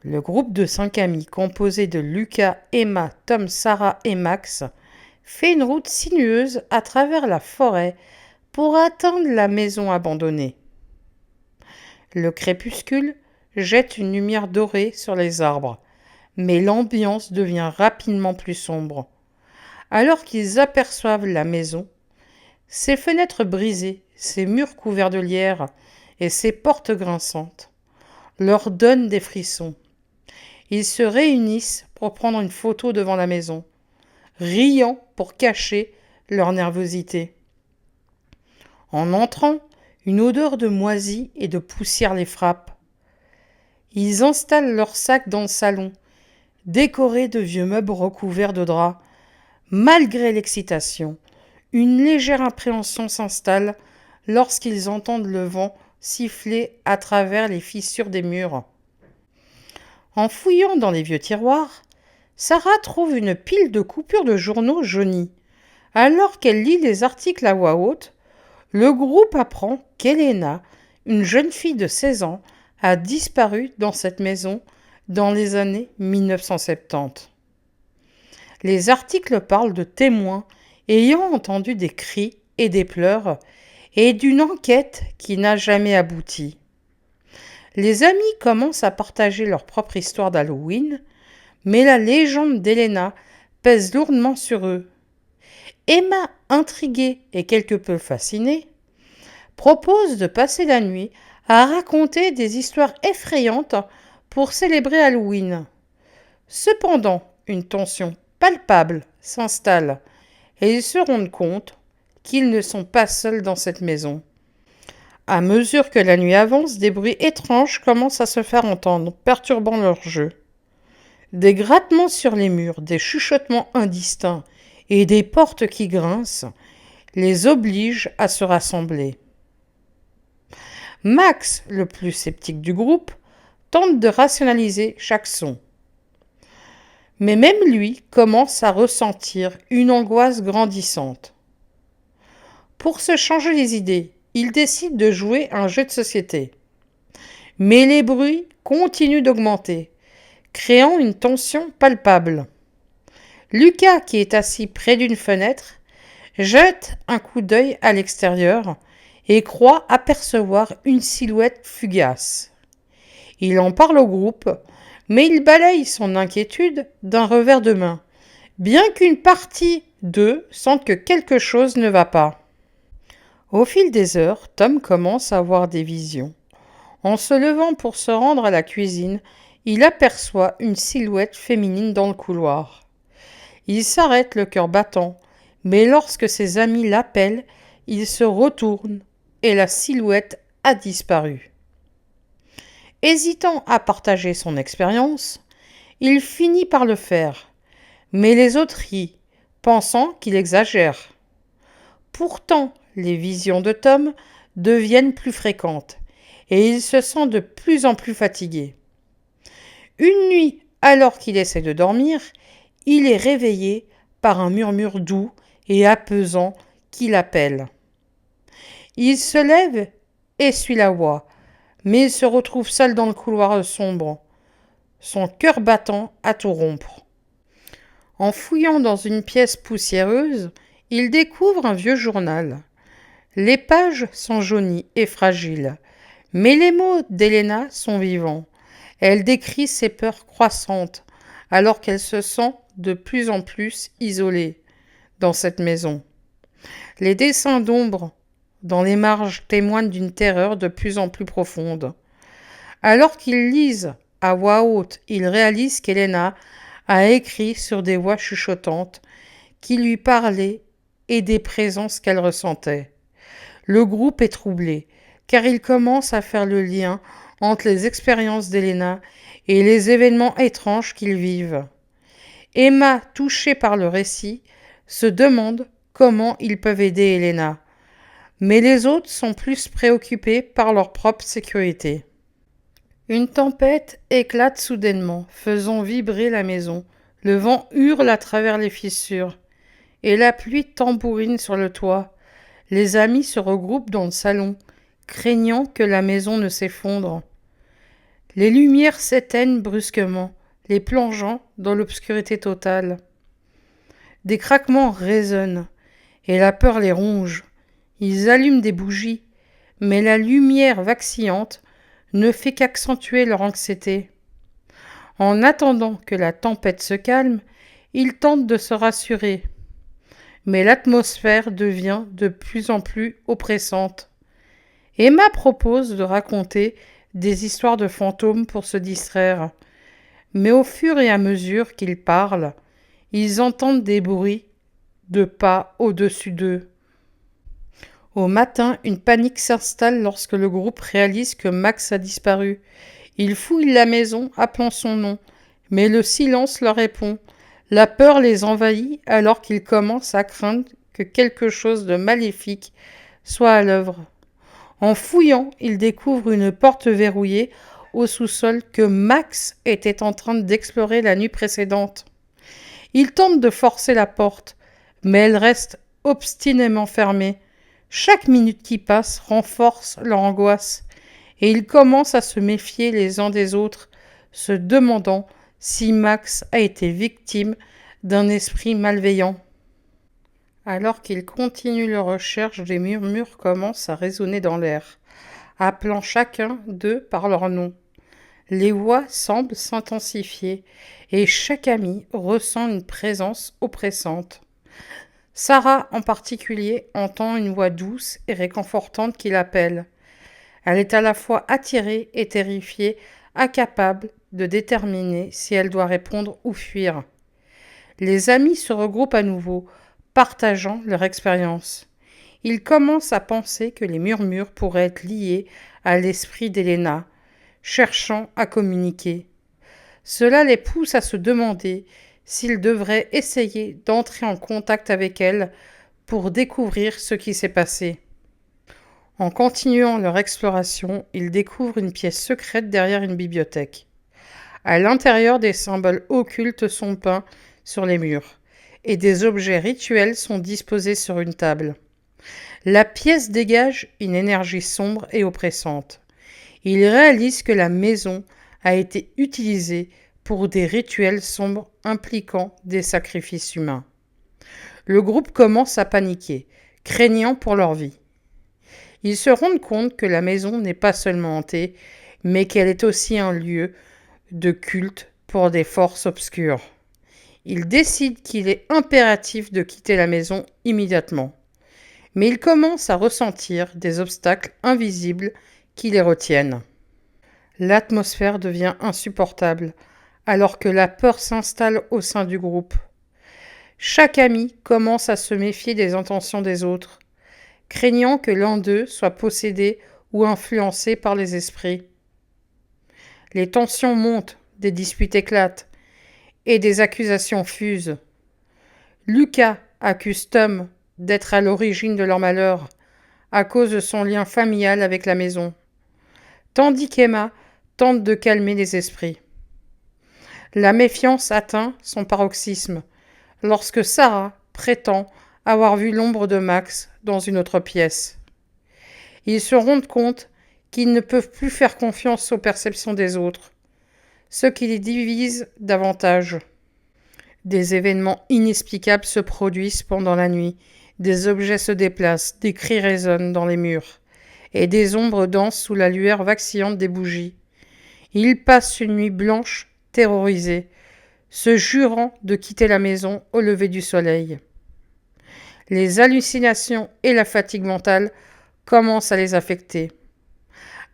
Le groupe de 5 amis composé de Lucas, Emma, Tom, Sarah et Max fait une route sinueuse à travers la forêt pour atteindre la maison abandonnée. Le crépuscule jette une lumière dorée sur les arbres, mais l'ambiance devient rapidement plus sombre. Alors qu'ils aperçoivent la maison, ses fenêtres brisées, ses murs couverts de lierre et ses portes grinçantes leur donnent des frissons. Ils se réunissent pour prendre une photo devant la maison, riant pour cacher leur nervosité. En entrant, une odeur de moisi et de poussière les frappe. Ils installent leurs sacs dans le salon, décorés de vieux meubles recouverts de draps. Malgré l'excitation, une légère appréhension s'installe lorsqu'ils entendent le vent siffler à travers les fissures des murs. En fouillant dans les vieux tiroirs, Sarah trouve une pile de coupures de journaux jaunis. Alors qu'elle lit les articles à voix haute, le groupe apprend qu'Elena, une jeune fille de 16 ans, a disparu dans cette maison dans les années 1970. Les articles parlent de témoins ayant entendu des cris et des pleurs et d'une enquête qui n'a jamais abouti. Les amis commencent à partager leur propre histoire d'Halloween, mais la légende d'Elena pèse lourdement sur eux. Emma, intriguée et quelque peu fascinée, propose de passer la nuit à raconter des histoires effrayantes pour célébrer Halloween. Cependant, une tension palpable s'installe et ils se rendent compte qu'ils ne sont pas seuls dans cette maison. À mesure que la nuit avance, des bruits étranges commencent à se faire entendre, perturbant leur jeu. Des grattements sur les murs, des chuchotements indistincts et des portes qui grincent les obligent à se rassembler. Max, le plus sceptique du groupe, tente de rationaliser chaque son. Mais même lui commence à ressentir une angoisse grandissante. Pour se changer les idées, il décide de jouer un jeu de société. Mais les bruits continuent d'augmenter, créant une tension palpable. Lucas, qui est assis près d'une fenêtre, jette un coup d'œil à l'extérieur et croit apercevoir une silhouette fugace. Il en parle au groupe, mais il balaye son inquiétude d'un revers de main, bien qu'une partie d'eux sente que quelque chose ne va pas. Au fil des heures, Tom commence à avoir des visions. En se levant pour se rendre à la cuisine, il aperçoit une silhouette féminine dans le couloir. Il s'arrête le cœur battant, mais lorsque ses amis l'appellent, il se retourne et la silhouette a disparu. Hésitant à partager son expérience, il finit par le faire, mais les autres rient, pensant qu'il exagère. Pourtant, les visions de Tom deviennent plus fréquentes et il se sent de plus en plus fatigué. Une nuit, alors qu'il essaie de dormir, il est réveillé par un murmure doux et apaisant qui l'appelle. Il se lève et suit la voix, mais il se retrouve seul dans le couloir sombre, son cœur battant à tout rompre. En fouillant dans une pièce poussiéreuse, il découvre un vieux journal. Les pages sont jaunies et fragiles, mais les mots d'Elena sont vivants. Elle décrit ses peurs croissantes, alors qu'elle se sent de plus en plus isolée dans cette maison. Les dessins d'ombre dans les marges témoignent d'une terreur de plus en plus profonde. Alors qu'ils lisent à voix haute, ils réalisent qu'Elena a écrit sur des voix chuchotantes qui lui parlaient et des présences qu'elle ressentait. Le groupe est troublé, car il commence à faire le lien entre les expériences d'Elena et les événements étranges qu'ils vivent. Emma, touchée par le récit, se demande comment ils peuvent aider Elena. Mais les autres sont plus préoccupés par leur propre sécurité. Une tempête éclate soudainement, faisant vibrer la maison. Le vent hurle à travers les fissures, et la pluie tambourine sur le toit. Les amis se regroupent dans le salon, craignant que la maison ne s'effondre. Les lumières s'éteignent brusquement, les plongeant dans l'obscurité totale. Des craquements résonnent, et la peur les ronge. Ils allument des bougies, mais la lumière vacillante ne fait qu'accentuer leur anxiété. En attendant que la tempête se calme, ils tentent de se rassurer. Mais l'atmosphère devient de plus en plus oppressante. Emma propose de raconter des histoires de fantômes pour se distraire. Mais au fur et à mesure qu'ils parlent, ils entendent des bruits de pas au-dessus d'eux. Au matin, une panique s'installe lorsque le groupe réalise que Max a disparu. Ils fouillent la maison, appelant son nom, mais le silence leur répond. La peur les envahit alors qu'ils commencent à craindre que quelque chose de maléfique soit à l'œuvre. En fouillant, ils découvrent une porte verrouillée au sous-sol que Max était en train d'explorer la nuit précédente. Ils tentent de forcer la porte, mais elle reste obstinément fermée. Chaque minute qui passe renforce leur angoisse, et ils commencent à se méfier les uns des autres, se demandant si Max a été victime d'un esprit malveillant. Alors qu'ils continuent leur recherche, des murmures commencent à résonner dans l'air, appelant chacun d'eux par leur nom. Les voix semblent s'intensifier, et chaque ami ressent une présence oppressante. Sarah, en particulier, entend une voix douce et réconfortante qui l'appelle. Elle est à la fois attirée et terrifiée, incapable de déterminer si elle doit répondre ou fuir. Les amis se regroupent à nouveau, partageant leur expérience. Ils commencent à penser que les murmures pourraient être liés à l'esprit d'Elena, cherchant à communiquer. Cela les pousse à se demander s'ils devraient essayer d'entrer en contact avec elle pour découvrir ce qui s'est passé. En continuant leur exploration, ils découvrent une pièce secrète derrière une bibliothèque. À l'intérieur, des symboles occultes sont peints sur les murs, et des objets rituels sont disposés sur une table. La pièce dégage une énergie sombre et oppressante. Ils réalisent que la maison a été utilisée pour des rituels sombres impliquant des sacrifices humains. Le groupe commence à paniquer, craignant pour leur vie. Ils se rendent compte que la maison n'est pas seulement hantée, mais qu'elle est aussi un lieu de culte pour des forces obscures. Ils décident qu'il est impératif de quitter la maison immédiatement. Mais ils commencent à ressentir des obstacles invisibles qui les retiennent. L'atmosphère devient insupportable, alors que la peur s'installe au sein du groupe. Chaque ami commence à se méfier des intentions des autres, craignant que l'un d'eux soit possédé ou influencé par les esprits. Les tensions montent, des disputes éclatent, et des accusations fusent. Lucas accuse Tom d'être à l'origine de leur malheur, à cause de son lien familial avec la maison, tandis qu'Emma tente de calmer les esprits. La méfiance atteint son paroxysme lorsque Sarah prétend avoir vu l'ombre de Max dans une autre pièce. Ils se rendent compte qu'ils ne peuvent plus faire confiance aux perceptions des autres, ce qui les divise davantage. Des événements inexplicables se produisent pendant la nuit, des objets se déplacent, des cris résonnent dans les murs, et des ombres dansent sous la lueur vacillante des bougies. Ils passent une nuit blanche, terrorisés, se jurant de quitter la maison au lever du soleil. Les hallucinations et la fatigue mentale commencent à les affecter.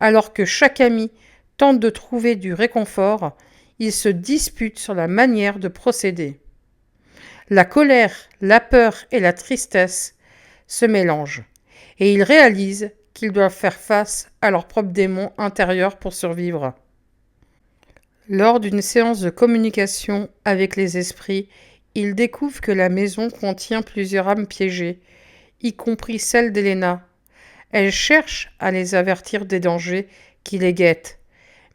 Alors que chaque ami tente de trouver du réconfort, ils se disputent sur la manière de procéder. La colère, la peur et la tristesse se mélangent, et ils réalisent qu'ils doivent faire face à leurs propres démons intérieurs pour survivre. Lors d'une séance de communication avec les esprits, ils découvrent que la maison contient plusieurs âmes piégées, y compris celle d'Elena. Elle cherche à les avertir des dangers qui les guettent,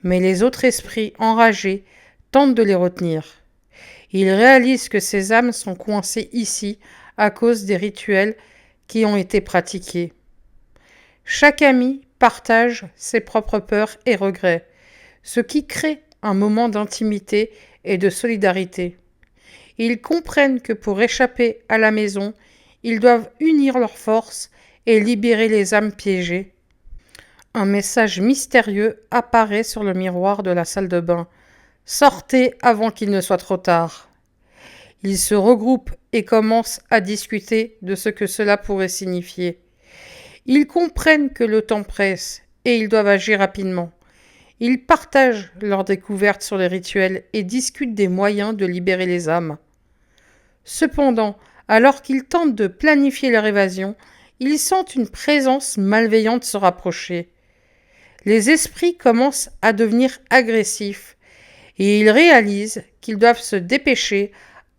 mais les autres esprits enragés tentent de les retenir. Ils réalisent que ces âmes sont coincées ici à cause des rituels qui ont été pratiqués. Chaque ami partage ses propres peurs et regrets, ce qui crée un moment d'intimité et de solidarité. Ils comprennent que pour échapper à la maison, ils doivent unir leurs forces et libérer les âmes piégées. Un message mystérieux apparaît sur le miroir de la salle de bain. Sortez avant qu'il ne soit trop tard. Ils se regroupent et commencent à discuter de ce que cela pourrait signifier. Ils comprennent que le temps presse et ils doivent agir rapidement. Ils partagent leurs découvertes sur les rituels et discutent des moyens de libérer les âmes. Cependant, alors qu'ils tentent de planifier leur évasion, ils sentent une présence malveillante se rapprocher. Les esprits commencent à devenir agressifs et ils réalisent qu'ils doivent se dépêcher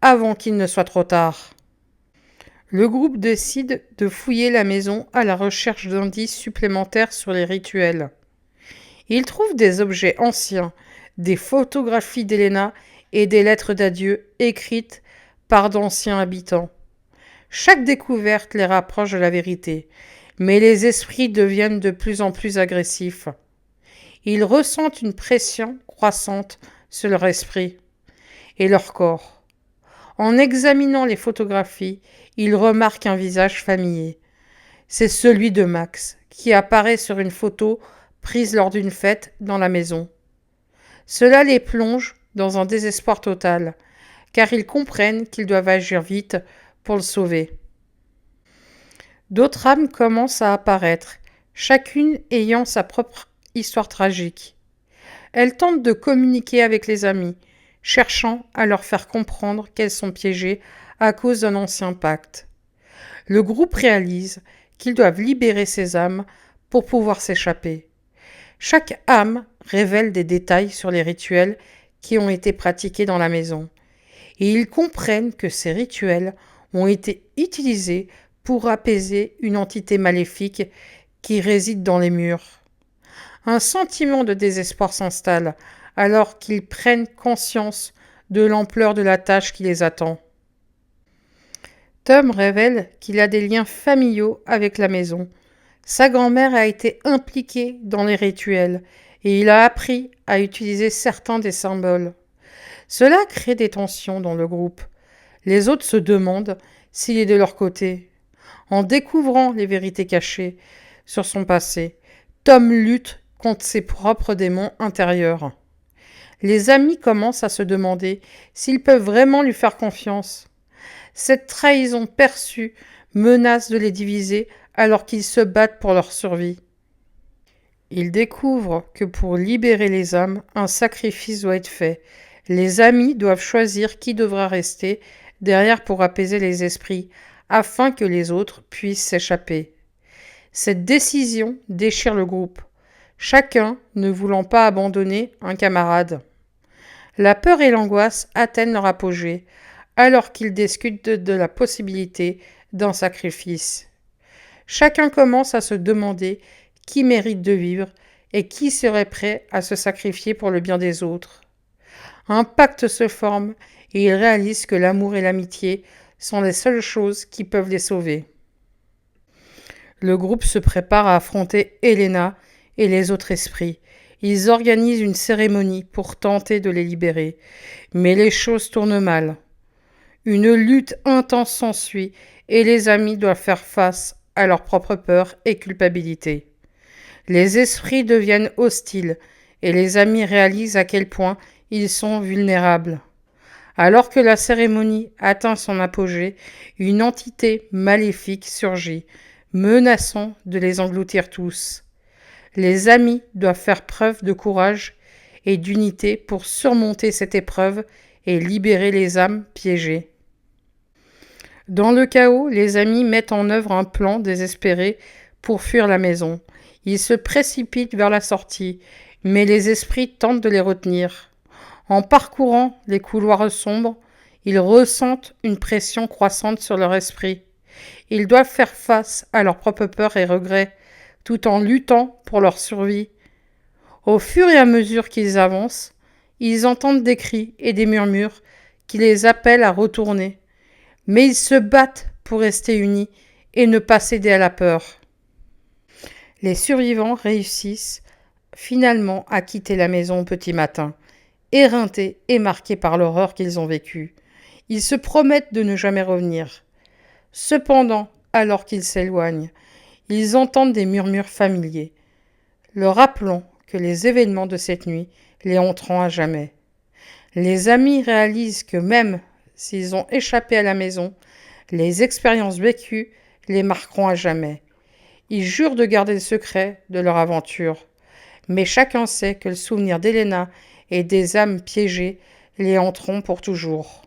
avant qu'il ne soit trop tard. Le groupe décide de fouiller la maison à la recherche d'indices supplémentaires sur les rituels. Ils trouvent des objets anciens, des photographies d'Elena et des lettres d'adieu écrites par d'anciens habitants. Chaque découverte les rapproche de la vérité, mais les esprits deviennent de plus en plus agressifs. Ils ressentent une pression croissante sur leur esprit et leur corps. En examinant les photographies, ils remarquent un visage familier. C'est celui de Max, qui apparaît sur une photo prise lors d'une fête dans la maison. Cela les plonge dans un désespoir total, car ils comprennent qu'ils doivent agir vite pour le sauver. D'autres âmes commencent à apparaître, chacune ayant sa propre histoire tragique. Elles tentent de communiquer avec les amis, cherchant à leur faire comprendre qu'elles sont piégées à cause d'un ancien pacte. Le groupe réalise qu'ils doivent libérer ces âmes pour pouvoir s'échapper. Chaque âme révèle des détails sur les rituels qui ont été pratiqués dans la maison, et ils comprennent que ces rituels ont été utilisés pour apaiser une entité maléfique qui réside dans les murs. Un sentiment de désespoir s'installe alors qu'ils prennent conscience de l'ampleur de la tâche qui les attend. Tom révèle qu'il a des liens familiaux avec la maison. Sa grand-mère a été impliquée dans les rituels et il a appris à utiliser certains des symboles. Cela crée des tensions dans le groupe. Les autres se demandent s'il est de leur côté. En découvrant les vérités cachées sur son passé, Tom lutte contre ses propres démons intérieurs. Les amis commencent à se demander s'ils peuvent vraiment lui faire confiance. Cette trahison perçue menace de les diviser alors qu'ils se battent pour leur survie. Ils découvrent que pour libérer les âmes, un sacrifice doit être fait. Les amis doivent choisir qui devra rester derrière pour apaiser les esprits, afin que les autres puissent s'échapper. Cette décision déchire le groupe, chacun ne voulant pas abandonner un camarade. La peur et l'angoisse atteignent leur apogée, alors qu'ils discutent de la possibilité d'un sacrifice. Chacun commence à se demander qui mérite de vivre et qui serait prêt à se sacrifier pour le bien des autres. Un pacte se forme et ils réalisent que l'amour et l'amitié sont les seules choses qui peuvent les sauver. Le groupe se prépare à affronter Elena et les autres esprits. Ils organisent une cérémonie pour tenter de les libérer, mais les choses tournent mal. Une lutte intense s'ensuit et les amis doivent faire face à leur propre peur et culpabilité. Les esprits deviennent hostiles et les amis réalisent à quel point ils sont vulnérables. Alors que la cérémonie atteint son apogée, une entité maléfique surgit, menaçant de les engloutir tous. Les amis doivent faire preuve de courage et d'unité pour surmonter cette épreuve et libérer les âmes piégées. Dans le chaos, les amis mettent en œuvre un plan désespéré pour fuir la maison. Ils se précipitent vers la sortie, mais les esprits tentent de les retenir. En parcourant les couloirs sombres, ils ressentent une pression croissante sur leur esprit. Ils doivent faire face à leurs propres peurs et regrets, tout en luttant pour leur survie. Au fur et à mesure qu'ils avancent, ils entendent des cris et des murmures qui les appellent à retourner. Mais ils se battent pour rester unis et ne pas céder à la peur. Les survivants réussissent finalement à quitter la maison au petit matin, éreintés et marqués par l'horreur qu'ils ont vécue. Ils se promettent de ne jamais revenir. Cependant, alors qu'ils s'éloignent, ils entendent des murmures familiers, leur rappelant que les événements de cette nuit les hanteront à jamais. Les amis réalisent que même s'ils ont échappé à la maison, les expériences vécues les marqueront à jamais. Ils jurent de garder le secret de leur aventure, mais chacun sait que le souvenir d'Elena et des âmes piégées les hanteront pour toujours.